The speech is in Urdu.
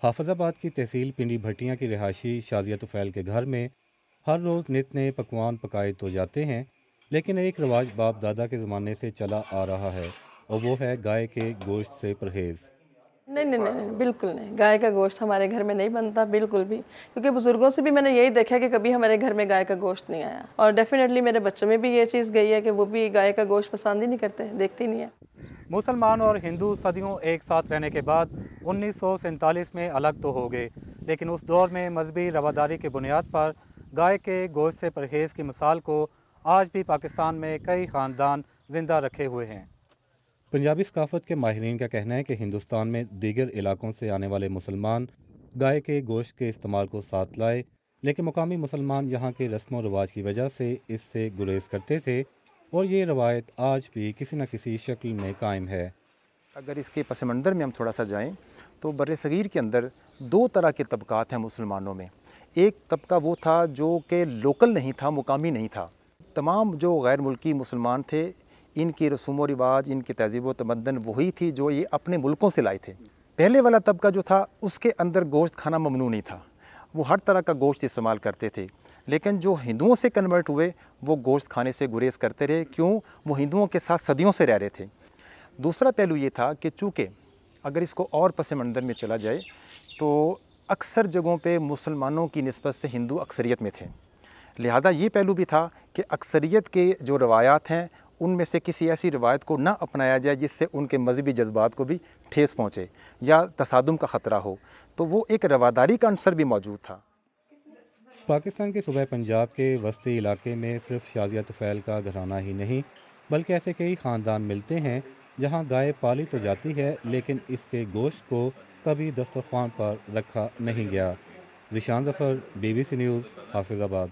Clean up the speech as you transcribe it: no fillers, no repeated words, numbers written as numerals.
حافظ آباد کی تحصیل پنڈی بھٹیاں کی رہائشی شازیہ طفیل کے گھر میں ہر روز نت نئے پکوان پکائے تو جاتے ہیں، لیکن ایک رواج باپ دادا کے زمانے سے چلا آ رہا ہے اور وہ ہے گائے کے گوشت سے پرہیز۔ نہیں نہیں نہیں نہیں، بالکل نہیں، گائے کا گوشت ہمارے گھر میں نہیں بنتا بالکل بھی، کیونکہ بزرگوں سے بھی میں نے یہی دیکھا کہ کبھی ہمارے گھر میں گائے کا گوشت نہیں آیا، اور ڈیفینیٹلی میرے بچوں میں بھی یہ چیز گئی ہے کہ وہ بھی گائے کا گوشت پسند ہی نہیں کرتے، دیکھتے ہی نہیں ہیں۔ مسلمان اور ہندو صدیوں ایک ساتھ رہنے کے بعد 1947 میں الگ تو ہو گئے، لیکن اس دور میں مذہبی رواداری کی بنیاد پر گائے کے گوشت سے پرہیز کی مثال کو آج بھی پاکستان میں کئی خاندان زندہ رکھے ہوئے ہیں۔ پنجابی ثقافت کے ماہرین کا کہنا ہے کہ ہندوستان میں دیگر علاقوں سے آنے والے مسلمان گائے کے گوشت کے استعمال کو ساتھ لائے، لیکن مقامی مسلمان یہاں کے رسم و رواج کی وجہ سے اس سے گریز کرتے تھے اور یہ روایت آج بھی کسی نہ کسی شکل میں قائم ہے۔ اگر اس کے پس منظر میں ہم تھوڑا سا جائیں تو بر صغیر کے اندر دو طرح کے طبقات ہیں مسلمانوں میں۔ ایک طبقہ وہ تھا جو کہ لوکل نہیں تھا، مقامی نہیں تھا۔ تمام جو غیر ملکی مسلمان تھے، ان کی رسوم و رواج، ان کی تہذیب و تمدن وہی تھی جو یہ اپنے ملکوں سے لائے تھے۔ پہلے والا طبقہ جو تھا اس کے اندر گوشت کھانا ممنوع نہیں تھا، وہ ہر طرح کا گوشت استعمال کرتے تھے، لیکن جو ہندوؤں سے کنورٹ ہوئے وہ گوشت کھانے سے گریز کرتے رہے، کیوں؟ وہ ہندوؤں کے ساتھ صدیوں سے رہ رہے تھے۔ دوسرا پہلو یہ تھا کہ چونکہ اگر اس کو اور پس منظر میں چلا جائے تو اکثر جگہوں پہ مسلمانوں کی نسبت سے ہندو اکثریت میں تھے، لہذا یہ پہلو بھی تھا کہ اکثریت کے جو روایات ہیں ان میں سے کسی ایسی روایت کو نہ اپنایا جائے جس سے ان کے مذہبی جذبات کو بھی ٹھیس پہنچے یا تصادم کا خطرہ ہو، تو وہ ایک رواداری کا عنصر بھی موجود تھا۔ پاکستان کے صوبہ پنجاب کے وسطی علاقے میں صرف شازیہ طفیل کا گھرانہ ہی نہیں بلکہ ایسے کئی خاندان ملتے ہیں جہاں گائے پالی تو جاتی ہے لیکن اس کے گوشت کو کبھی دسترخوان پر رکھا نہیں گیا۔ ذیشان ظفر، BBC نیوز، حافظ آباد۔